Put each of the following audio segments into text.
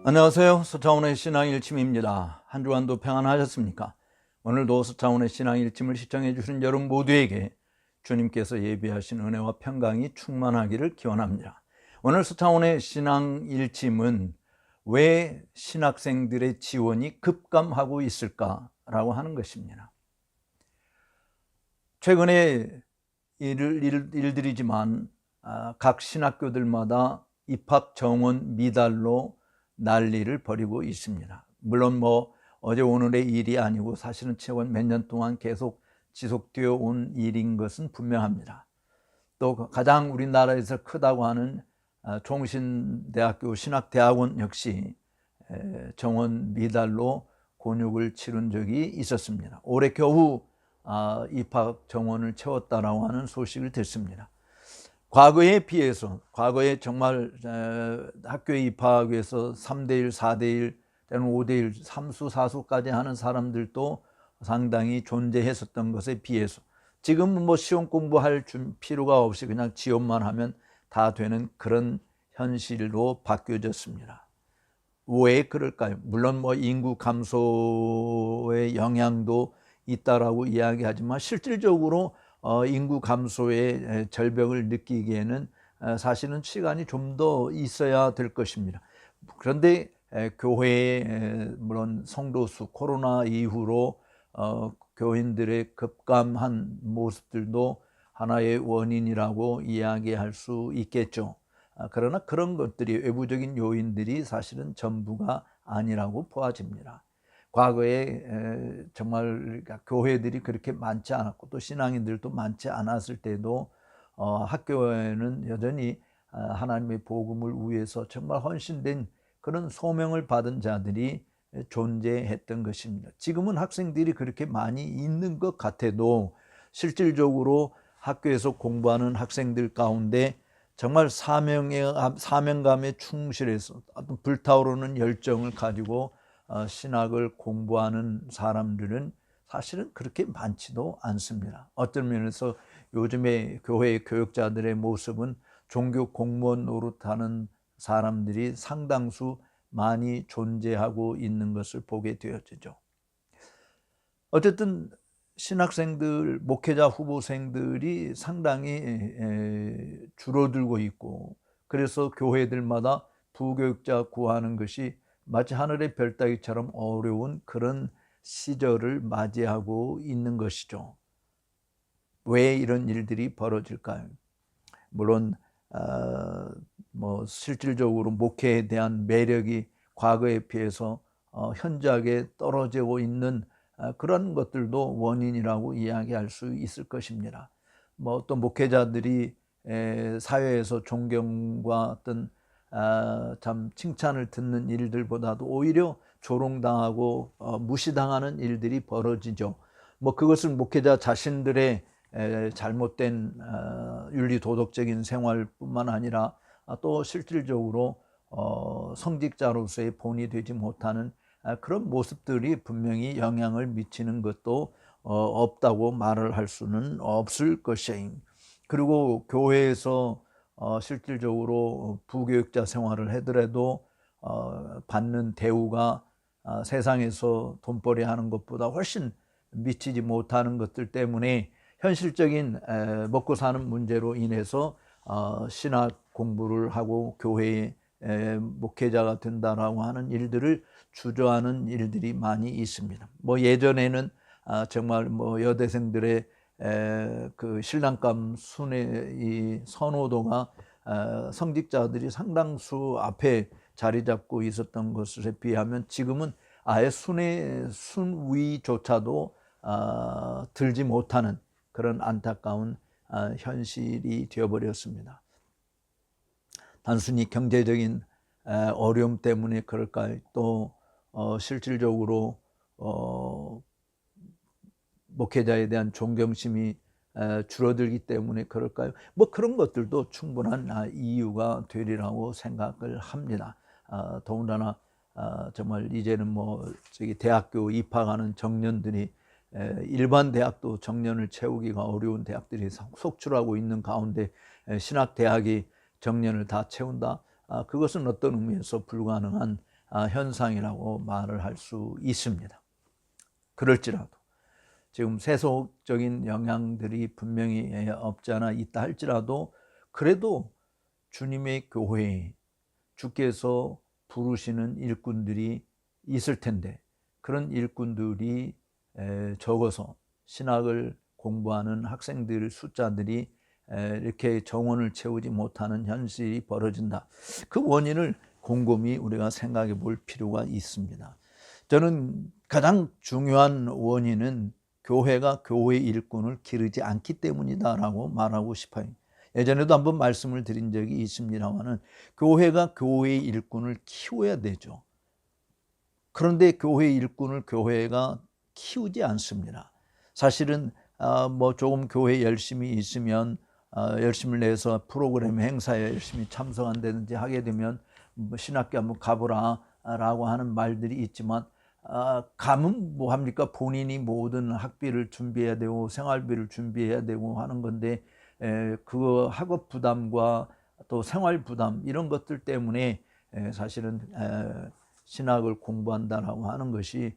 안녕하세요. 서차원의 신앙일침입니다. 한 주간도 평안하셨습니까? 오늘도 서차원의 신앙일침을 시청해 주신 여러분 모두에게 주님께서 예비하신 은혜와 평강이 충만하기를 기원합니다. 오늘 서차원의 신앙일침은 왜 신학생들의 지원이 급감하고 있을까라고 하는 것입니다. 최근에 일들이지만 각 신학교들마다 입학 정원 미달로 난리를 벌이고 있습니다. 물론 어제 오늘의 일이 아니고 사실은 최근 몇 년 동안 계속 지속되어 온 일인 것은 분명합니다. 또 가장 우리나라에서 크다고 하는 종신대학교 신학대학원 역시 정원 미달로 곤욕을 치른 적이 있었습니다. 올해 겨우 입학 정원을 채웠다라고 하는 소식을 듣습니다. 과거에 비해서, 과거에 정말 학교에 입학하기 위해서 3대1, 4대1, 때는 5대1, 3수, 4수까지 하는 사람들도 상당히 존재했었던 것에 비해서 지금은 시험 공부할 필요가 없이 그냥 지원만 하면 다 되는 그런 현실로 바뀌어졌습니다. 왜 그럴까요? 물론 인구 감소의 영향도 있다라고 이야기하지만 실질적으로 인구 감소의 절벽을 느끼기에는 사실은 시간이 좀 더 있어야 될 것입니다. 그런데 교회의 물론 성도수 코로나 이후로 교인들의 급감한 모습들도 하나의 원인이라고 이야기할 수 있겠죠. 그러나 그런 것들이 외부적인 요인들이 사실은 전부가 아니라고 보아집니다. 과거에 정말 교회들이 그렇게 많지 않았고 또 신앙인들도 많지 않았을 때도 학교에는 여전히 하나님의 복음을 위해서 정말 헌신된 그런 소명을 받은 자들이 존재했던 것입니다. 지금은 학생들이 그렇게 많이 있는 것 같아도 실질적으로 학교에서 공부하는 학생들 가운데 정말 사명감에 충실해서 어떤 불타오르는 열정을 가지고 신학을 공부하는 사람들은 사실은 그렇게 많지도 않습니다. 어떤 면에서 요즘에 교회 교육자들의 모습은 종교 공무원 노릇하는 사람들이 상당수 많이 존재하고 있는 것을 보게 되어지죠. 어쨌든 신학생들, 목회자 후보생들이 상당히 줄어들고 있고 그래서 교회들마다 부교육자 구하는 것이 마치 하늘의 별 따기처럼 어려운 그런 시절을 맞이하고 있는 것이죠. 왜 이런 일들이 벌어질까요? 물론 실질적으로 목회에 대한 매력이 과거에 비해서 현저하게 떨어지고 있는 그런 것들도 원인이라고 이야기할 수 있을 것입니다. 또 목회자들이 사회에서 존경과 어떤 참 칭찬을 듣는 일들보다도 오히려 조롱당하고 무시당하는 일들이 벌어지죠. 그것을 목회자 자신들의 잘못된 윤리 도덕적인 생활뿐만 아니라 또 실질적으로 성직자로서의 본이 되지 못하는 그런 모습들이 분명히 영향을 미치는 것도 없다고 말을 할 수는 없을 것이에요. 그리고 교회에서 실질적으로 부교육자 생활을 하더라도 받는 대우가 세상에서 돈벌이 하는 것보다 훨씬 미치지 못하는 것들 때문에 현실적인 먹고 사는 문제로 인해서 신학 공부를 하고 교회의 목회자가 된다라고 하는 일들을 주저하는 일들이 많이 있습니다. 예전에는 정말 여대생들의 그 신랑감 순회 이 선호도가 성직자들이 상당수 앞에 자리 잡고 있었던 것에 비하면 지금은 아예 순위조차도 들지 못하는 그런 안타까운 현실이 되어버렸습니다. 단순히 경제적인 어려움 때문에 그럴까요? 또 실질적으로 목회자에 대한 존경심이 줄어들기 때문에 그럴까요? 그런 것들도 충분한 이유가 되리라고 생각을 합니다. 더군다나 정말 이제는 대학교 입학하는 청년들이 일반 대학도 청년을 채우기가 어려운 대학들이 속출하고 있는 가운데 신학대학이 청년을 다 채운다? 그것은 어떤 의미에서 불가능한 현상이라고 말을 할 수 있습니다. 그럴지라도 지금 세속적인 영향들이 분명히 없지 않아 있다 할지라도 그래도 주님의 교회에 주께서 부르시는 일꾼들이 있을 텐데 그런 일꾼들이 적어서 신학을 공부하는 학생들 숫자들이 이렇게 정원을 채우지 못하는 현실이 벌어진다. 그 원인을 곰곰이 우리가 생각해 볼 필요가 있습니다. 저는 가장 중요한 원인은 교회가 교회 일꾼을 기르지 않기 때문이다라고 말하고 싶어요. 예전에도 한번 말씀을 드린 적이 있습니다만은 교회가 교회의 일꾼을 키워야 되죠. 그런데 교회 일꾼을 교회가 키우지 않습니다. 사실은 뭐 조금 교회 열심히 있으면 열심을 내서 프로그램 행사에 열심히 참석한다든지 하게 되면 뭐 신학교 한번 가보라 라고 하는 말들이 있지만 가면 뭐 합니까? 본인이 모든 학비를 준비해야 되고 생활비를 준비해야 되고 하는 건데 그 학업 부담과 또 생활 부담 이런 것들 때문에 사실은 신학을 공부한다라고 하는 것이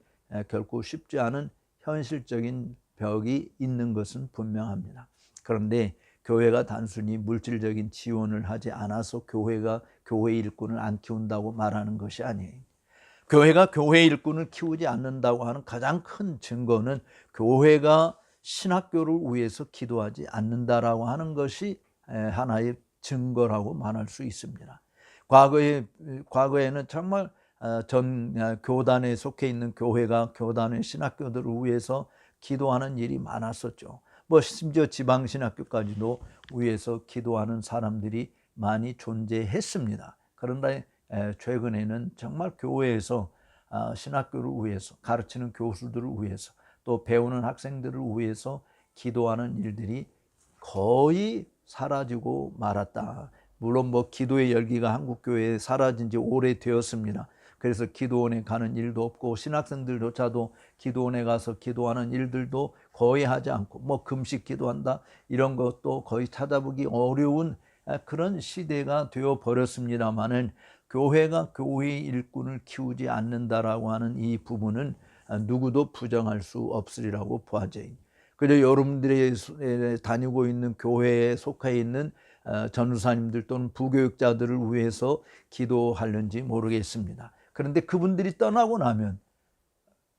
결코 쉽지 않은 현실적인 벽이 있는 것은 분명합니다. 그런데 교회가 단순히 물질적인 지원을 하지 않아서 교회가 교회 일꾼을 안 키운다고 말하는 것이 아니에요. 교회가 교회 일꾼을 키우지 않는다고 하는 가장 큰 증거는 교회가 신학교를 위해서 기도하지 않는다라고 하는 것이 하나의 증거라고 말할 수 있습니다. 과거에는 정말 전 교단에 속해 있는 교회가 교단의 신학교들을 위해서 기도하는 일이 많았었죠. 뭐 심지어 지방 신학교까지도 위해서 기도하는 사람들이 많이 존재했습니다. 그런데 최근에는 정말 교회에서 신학교를 위해서 가르치는 교수들을 위해서 또 배우는 학생들을 위해서 기도하는 일들이 거의 사라지고 말았다. 물론 뭐 기도의 열기가 한국교회에 사라진 지 오래되었습니다. 그래서 기도원에 가는 일도 없고 신학생들조차도 기도원에 가서 기도하는 일들도 거의 하지 않고 뭐 금식 기도한다 이런 것도 거의 찾아보기 어려운 그런 시대가 되어 버렸습니다만은 교회가 교회의 일꾼을 키우지 않는다라고 하는 이 부분은 누구도 부정할 수 없으리라고 보아져요. 그저 여러분들이 다니고 있는 교회에 속해 있는 전도사님들 또는 부교육자들을 위해서 기도하는지 모르겠습니다. 그런데 그분들이 떠나고 나면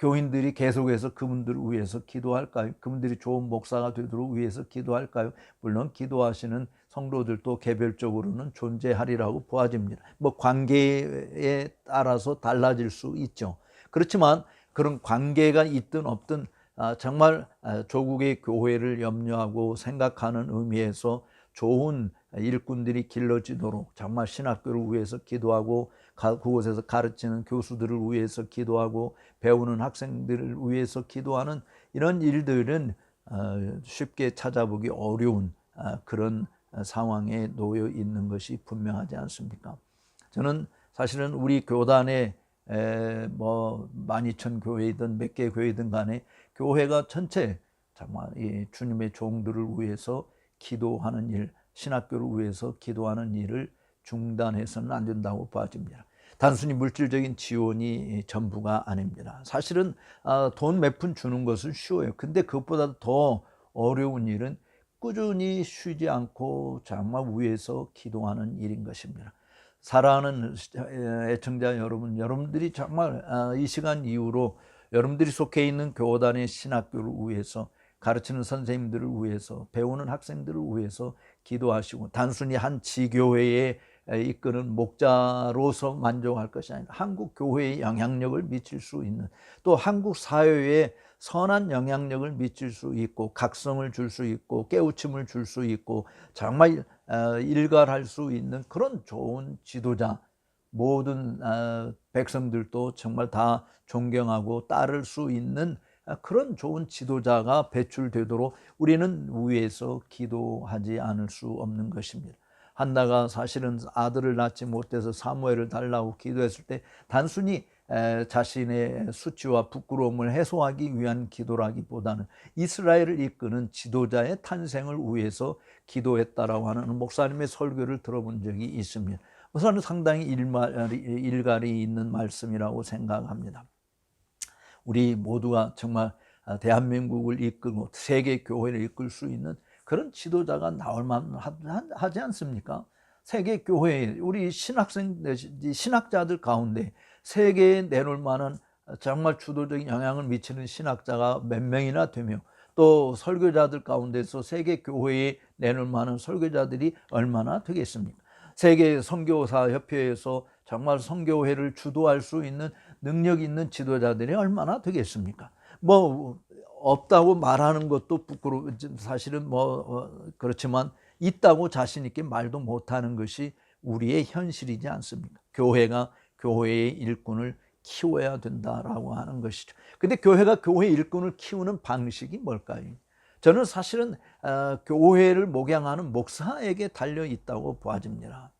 교인들이 계속해서 그분들을 위해서 기도할까요? 그분들이 좋은 목사가 되도록 위해서 기도할까요? 물론 기도하시는 성도들도 개별적으로는 존재하리라고 보아집니다. 뭐 관계에 따라서 달라질 수 있죠. 그렇지만 그런 관계가 있든 없든 정말 조국의 교회를 염려하고 생각하는 의미에서 좋은 일꾼들이 길러지도록 정말 신학교를 위해서 기도하고 그곳에서 가르치는 교수들을 위해서 기도하고 배우는 학생들을 위해서 기도하는 이런 일들은 쉽게 찾아보기 어려운 그런 상황에 놓여 있는 것이 분명하지 않습니까? 저는 사실은 우리 교단에 뭐 12,000교회이든 몇 개 교회든 간에 교회가 전체 정말 이 주님의 종들을 위해서 기도하는 일, 신학교를 위해서 기도하는 일을 중단해서는 안 된다고 봐집니다. 단순히 물질적인 지원이 전부가 아닙니다. 사실은 돈 몇 푼 주는 것은 쉬워요. 근데 그것보다 더 어려운 일은 꾸준히 쉬지 않고 정말 위해서 기도하는 일인 것입니다. 사랑하는 애청자 여러분, 여러분들이 정말 이 시간 이후로 여러분들이 속해 있는 교단의 신학교를 위해서 가르치는 선생님들을 위해서 배우는 학생들을 위해서 기도하시고 단순히 한 지교회에 이끄는 목자로서 만족할 것이 아니라 한국 교회에 영향력을 미칠 수 있는 또 한국 사회에 선한 영향력을 미칠 수 있고 각성을 줄 수 있고 깨우침을 줄 수 있고 정말 일갈할 수 있는 그런 좋은 지도자 모든 백성들도 정말 다 존경하고 따를 수 있는 그런 좋은 지도자가 배출되도록 우리는 위에서 기도하지 않을 수 없는 것입니다. 한나가 사실은 아들을 낳지 못해서 사무엘을 달라고 기도했을 때 단순히 자신의 수치와 부끄러움을 해소하기 위한 기도라기보다는 이스라엘을 이끄는 지도자의 탄생을 위해서 기도했다라고 하는 목사님의 설교를 들어본 적이 있습니다. 우선은 상당히 일갈이 있는 말씀이라고 생각합니다. 우리 모두가 정말 대한민국을 이끌고 세계 교회를 이끌 수 있는 그런 지도자가 나올 만하지 않습니까? 세계 교회, 우리 신학자들 가운데 세계에 내놓을 만한 정말 주도적인 영향을 미치는 신학자가 몇 명이나 되며, 또 설교자들 가운데서 세계 교회에 내놓을 만한 설교자들이 얼마나 되겠습니까? 세계 선교사 협회에서 정말 선교회를 주도할 수 있는 능력 있는 지도자들이 얼마나 되겠습니까? 뭐 없다고 말하는 것도 부끄러워, 사실은 그렇지만 있다고 자신 있게 말도 못하는 것이 우리의 현실이지 않습니까? 교회가 교회의 일꾼을 키워야 된다라고 하는 것이죠. 근데 교회가 교회 일꾼을 키우는 방식이 뭘까요? 저는 사실은 교회를 목양하는 목사에게 달려 있다고 보아집니다.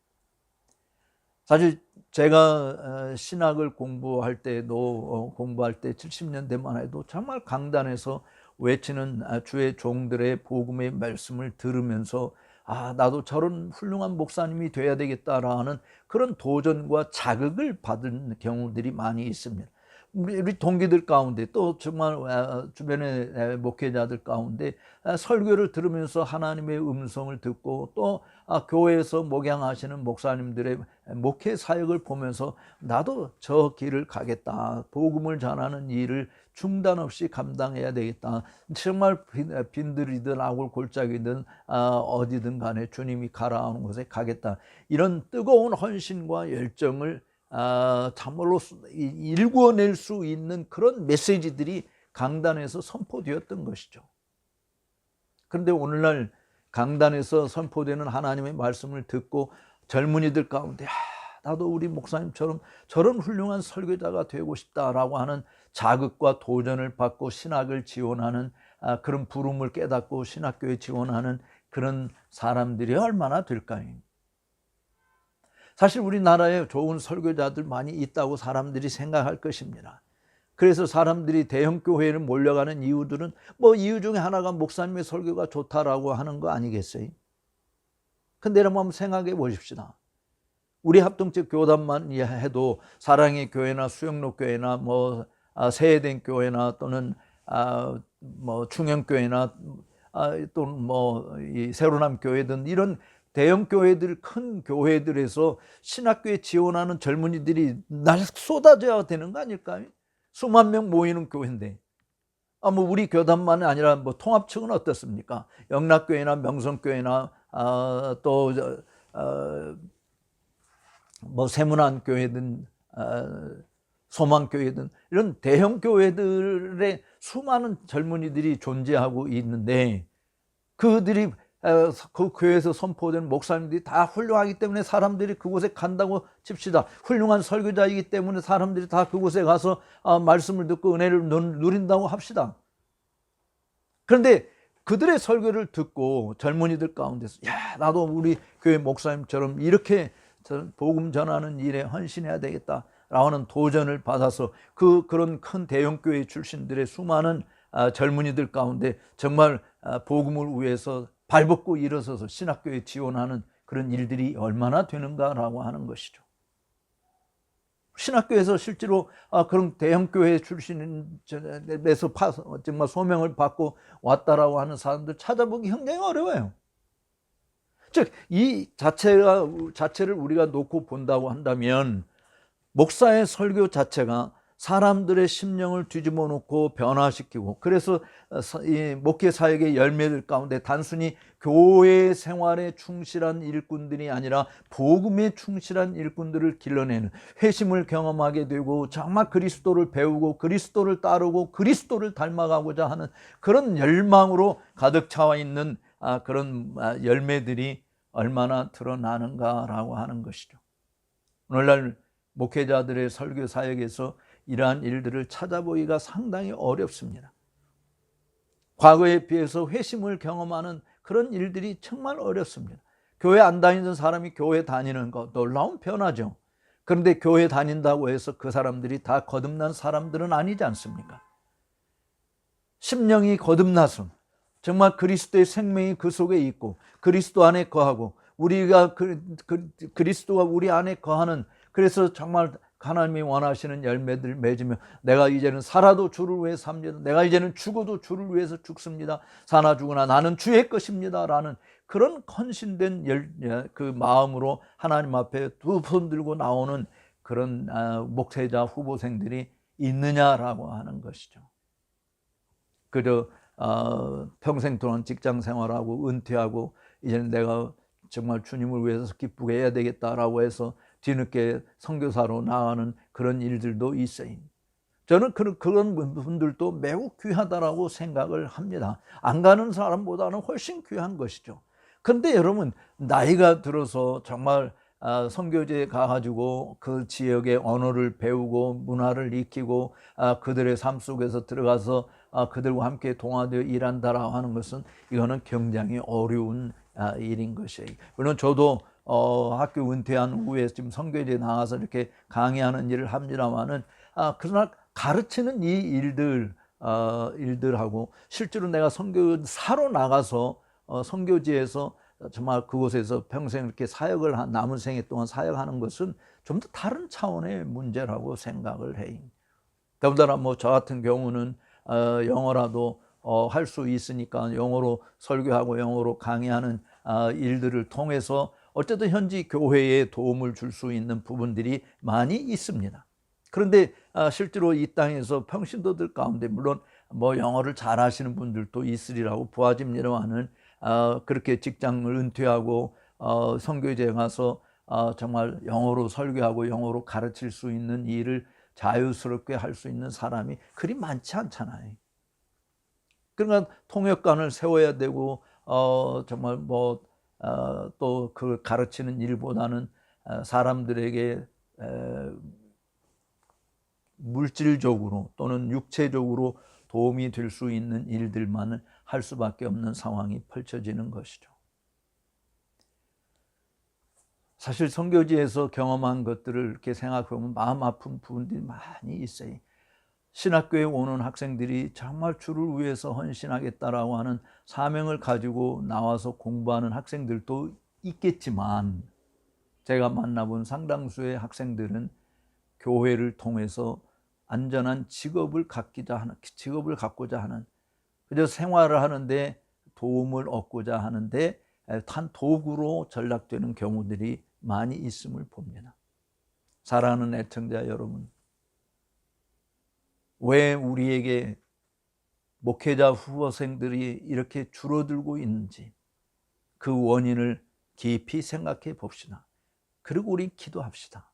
사실 제가 신학을 공부할 때 70년대만 해도 정말 강단에서 외치는 주의 종들의 복음의 말씀을 들으면서 나도 저런 훌륭한 목사님이 돼야 되겠다라는 그런 도전과 자극을 받은 경우들이 많이 있습니다. 우리 동기들 가운데, 또 정말 주변의 목회자들 가운데 설교를 들으면서 하나님의 음성을 듣고, 또 교회에서 목양하시는 목사님들의 목회 사역을 보면서 나도 저 길을 가겠다, 복음을 전하는 일을 중단 없이 감당해야 되겠다, 정말 빈들이든 아굴 골짜기든 어디든 간에 주님이 가라하는 곳에 가겠다, 이런 뜨거운 헌신과 열정을 참으로 일구어낼 수 있는 그런 메시지들이 강단에서 선포되었던 것이죠. 그런데 오늘날 강단에서 선포되는 하나님의 말씀을 듣고 젊은이들 가운데 나도 우리 목사님처럼 저런 훌륭한 설교자가 되고 싶다라고 하는 자극과 도전을 받고 신학을 지원하는 그런 부름을 깨닫고 신학교에 지원하는 그런 사람들이 얼마나 될까요? 사실 우리나라에 좋은 설교자들 많이 있다고 사람들이 생각할 것입니다. 그래서 사람들이 대형 교회를 몰려가는 이유들은 이유 중에 하나가 목사님의 설교가 좋다라고 하는 거 아니겠어요? 근데 여러분 한번 생각해 보십시다. 우리 합동체 교단만 해도 사랑의 교회나 수영로 교회나 세해된 교회나 또는 충영교회나 또는 이 새로남 교회든 이런 대형 교회들, 큰 교회들에서 신학교에 지원하는 젊은이들이 날 쏟아져야 되는 거 아닐까요? 수만 명 모이는 교회인데. 우리 교단만이 아니라 통합측은 어떻습니까? 영락교회나 명성교회나 또 세문안 교회든 소망교회든 이런 대형 교회들의 수많은 젊은이들이 존재하고 있는데, 그들이 그 교회에서 선포된 목사님들이 다 훌륭하기 때문에 사람들이 그곳에 간다고 칩시다. 훌륭한 설교자이기 때문에 사람들이 다 그곳에 가서 말씀을 듣고 은혜를 누린다고 합시다. 그런데 그들의 설교를 듣고 젊은이들 가운데서 나도 우리 교회 목사님처럼 이렇게 복음 전하는 일에 헌신해야 되겠다라고 하는 도전을 받아서 그런 큰 대형교회 출신들의 수많은 젊은이들 가운데 정말 복음을 위해서 발벗고 일어서서 신학교에 지원하는 그런 일들이 얼마나 되는가라고 하는 것이죠. 신학교에서 실제로 그런 대형교회 출신에서 정말 소명을 받고 왔다라고 하는 사람들 찾아보기 굉장히 어려워요. 즉, 이 자체를 우리가 놓고 본다고 한다면 목사의 설교 자체가 사람들의 심령을 뒤집어 놓고 변화시키고, 그래서 이 목회 사역의 열매들 가운데 단순히 교회 생활에 충실한 일꾼들이 아니라 복음에 충실한 일꾼들을 길러내는, 회심을 경험하게 되고 정말 그리스도를 배우고 그리스도를 따르고 그리스도를 닮아가고자 하는 그런 열망으로 가득 차와 있는 그런 열매들이 얼마나 드러나는가라고 하는 것이죠. 오늘날 목회자들의 설교 사역에서 이러한 일들을 찾아보기가 상당히 어렵습니다. 과거에 비해서 회심을 경험하는 그런 일들이 정말 어렵습니다. 교회 안 다니던 사람이 교회 다니는 거 놀라운 변화죠. 그런데 교회 다닌다고 해서 그 사람들이 다 거듭난 사람들은 아니지 않습니까? 심령이 거듭나서 정말 그리스도의 생명이 그 속에 있고 그리스도 안에 거하고 우리가 그리스도가 우리 안에 거하는, 그래서 정말 하나님이 원하시는 열매들 맺으며 내가 이제는 살아도 주를 위해 삽니다. 내가 이제는 죽어도 주를 위해서 죽습니다. 사나 죽으나 나는 주의 것입니다. 라는 그런 헌신된 그 마음으로 하나님 앞에 두 손 들고 나오는 그런 목회자 후보생들이 있느냐라고 하는 것이죠. 그저 평생 동안 직장 생활하고 은퇴하고 이제는 내가 정말 주님을 위해서 기쁘게 해야 되겠다라고 해서 뒤늦게 선교사로 나가는 그런 일들도 있어요. 저는 그런 분들도 매우 귀하다라고 생각을 합니다. 안 가는 사람보다는 훨씬 귀한 것이죠. 그런데 여러분, 나이가 들어서 정말 선교지에 가가지고 그 지역의 언어를 배우고 문화를 익히고 그들의 삶 속에서 들어가서 그들과 함께 동화되어 일한다라고 하는 것은 이거는 굉장히 어려운 일인 것이에요. 물론 저도 학교 은퇴한 후에 지금 선교지에 나가서 이렇게 강의하는 일을 합니다만은 그러나 가르치는 이 일들하고 실제로 내가 선교사로 나가서 선교지에서 정말 그곳에서 평생 이렇게 사역을 남은 생애 동안 사역하는 것은 좀 더 다른 차원의 문제라고 생각을 해요. 더군다나 뭐 저 같은 경우는 영어라도 할 수 있으니까 영어로 설교하고 영어로 강의하는 일들을 통해서 어쨌든 현지 교회에 도움을 줄 수 있는 부분들이 많이 있습니다. 그런데 실제로 이 땅에서 평신도들 가운데 물론 뭐 영어를 잘하시는 분들도 있으리라고 보아집니다만은 그렇게 직장을 은퇴하고 선교지에 가서 정말 영어로 설교하고 영어로 가르칠 수 있는 일을 자유스럽게 할 수 있는 사람이 그리 많지 않잖아요. 그러니까 통역관을 세워야 되고 정말 뭐 또 그 가르치는 일보다는 사람들에게 물질적으로 또는 육체적으로 도움이 될 수 있는 일들만을 할 수밖에 없는 상황이 펼쳐지는 것이죠. 사실 선교지에서 경험한 것들을 이렇게 생각해보면 마음 아픈 부분들이 많이 있어요. 신학교에 오는 학생들이 정말 주를 위해서 헌신하겠다라고 하는 사명을 가지고 나와서 공부하는 학생들도 있겠지만 제가 만나본 상당수의 학생들은 교회를 통해서 안전한 직업을 갖고자 하는 그저 생활을 하는데 도움을 얻고자 하는데 한 도구로 전락되는 경우들이 많이 있음을 봅니다. 사랑하는 애청자 여러분, 왜 우리에게 목회자 후보생들이 이렇게 줄어들고 있는지 그 원인을 깊이 생각해 봅시다. 그리고 우리 기도합시다.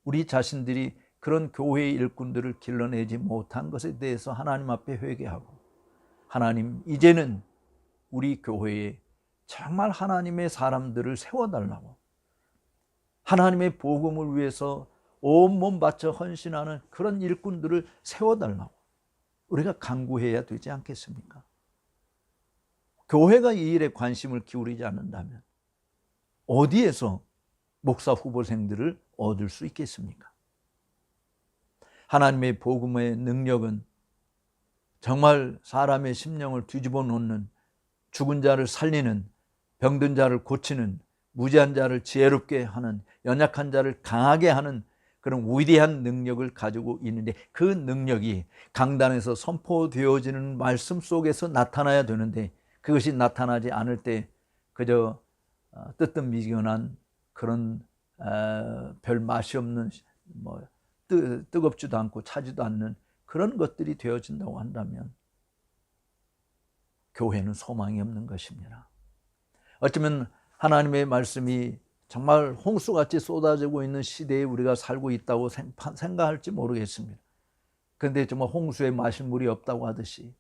우리 자신들이 그런 교회의 일꾼들을 길러내지 못한 것에 대해서 하나님 앞에 회개하고, 하나님 이제는 우리 교회에 정말 하나님의 사람들을 세워달라고, 하나님의 복음을 위해서 온몸 바쳐 헌신하는 그런 일꾼들을 세워달라고 우리가 간구해야 되지 않겠습니까? 교회가 이 일에 관심을 기울이지 않는다면 어디에서 목사 후보생들을 얻을 수 있겠습니까? 하나님의 복음의 능력은 정말 사람의 심령을 뒤집어 놓는, 죽은 자를 살리는, 병든 자를 고치는, 무지한 자를 지혜롭게 하는, 연약한 자를 강하게 하는 그런 위대한 능력을 가지고 있는데, 그 능력이 강단에서 선포되어지는 말씀 속에서 나타나야 되는데, 그것이 나타나지 않을 때 그저 뜨뜻미지근한 그런 별 맛이 없는, 뜨겁지도 않고 차지도 않는 그런 것들이 되어진다고 한다면 교회는 소망이 없는 것입니다. 어쩌면 하나님의 말씀이 정말 홍수같이 쏟아지고 있는 시대에 우리가 살고 있다고 생각할지 모르겠습니다. 그런데 정말 홍수에 마실 물이 없다고 하듯이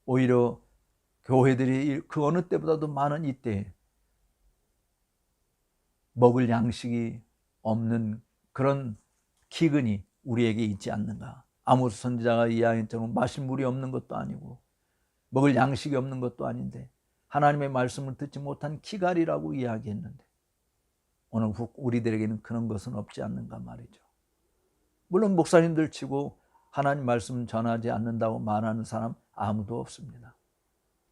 오히려 교회들이 그 어느 때보다도 많은 이때 먹을 양식이 없는 그런 기근이 우리에게 있지 않는가. 아모스 선지자가 이야기했지만 마실 물이 없는 것도 아니고 먹을 양식이 없는 것도 아닌데 하나님의 말씀을 듣지 못한 기갈이라고 이야기했는데 오늘 우리들에게는 그런 것은 없지 않는가 말이죠. 물론 목사님들 치고 하나님 말씀 전하지 않는다고 말하는 사람 아무도 없습니다.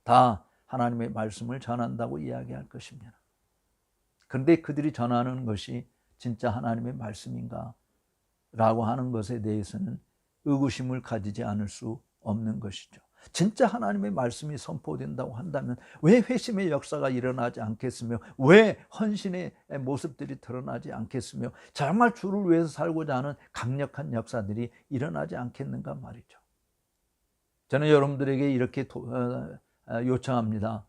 다 하나님의 말씀을 전한다고 이야기할 것입니다. 그런데 그들이 전하는 것이 진짜 하나님의 말씀인가? 라고 하는 것에 대해서는 의구심을 가지지 않을 수 없는 것이죠. 진짜 하나님의 말씀이 선포된다고 한다면 왜 회심의 역사가 일어나지 않겠으며, 왜 헌신의 모습들이 드러나지 않겠으며, 정말 주를 위해서 살고자 하는 강력한 역사들이 일어나지 않겠는가 말이죠. 저는 여러분들에게 이렇게 요청합니다.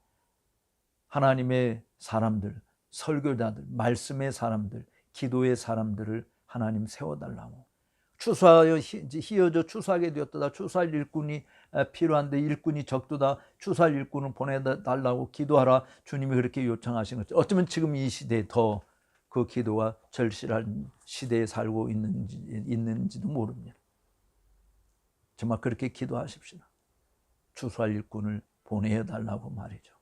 하나님의 사람들, 설교자들, 말씀의 사람들, 기도의 사람들을 하나님 세워달라고. 추수하여 희어져 추수하게 되었다. 추수할 일꾼이 필요한데 일꾼이 적도다. 추수할 일꾼을 보내달라고 기도하라. 주님이 그렇게 요청하신 거죠. 어쩌면 지금 이 시대에 더 그 기도가 절실한 시대에 살고 있는지도 모릅니다. 정말 그렇게 기도하십시다. 추수할 일꾼을 보내달라고 말이죠.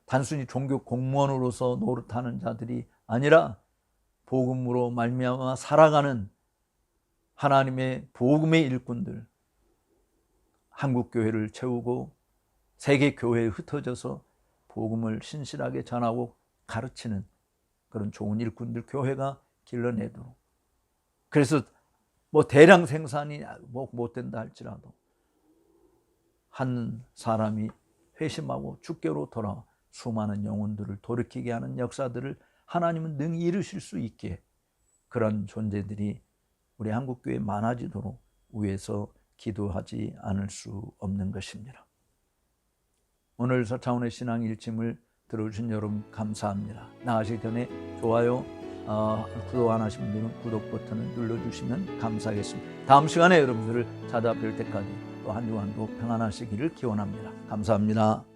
단순히 종교 공무원으로서 노릇하는 자들이 아니라 복음으로 말미암아 살아가는 하나님의 복음의 일꾼들, 한국교회를 채우고 세계 교회에 흩어져서 복음을 신실하게 전하고 가르치는 그런 좋은 일꾼들 교회가 길러내도록. 그래서 대량 생산이 못 된다 할지라도 한 사람이 회심하고 주께로 돌아와 수많은 영혼들을 돌이키게 하는 역사들을 하나님은 능히 이루실 수 있게, 그런 존재들이 우리 한국교회에 많아지도록 위해서 기도하지 않을 수 없는 것입니다. 오늘 서차원의 신앙 일침을 들어주신 여러분 감사합니다. 나가시기 전에 좋아요, 구독 안 하신 분들은 구독 버튼을 눌러주시면 감사하겠습니다. 다음 시간에 여러분들을 찾아뵐 때까지 또 한 주간도 평안하시기를 기원합니다. 감사합니다.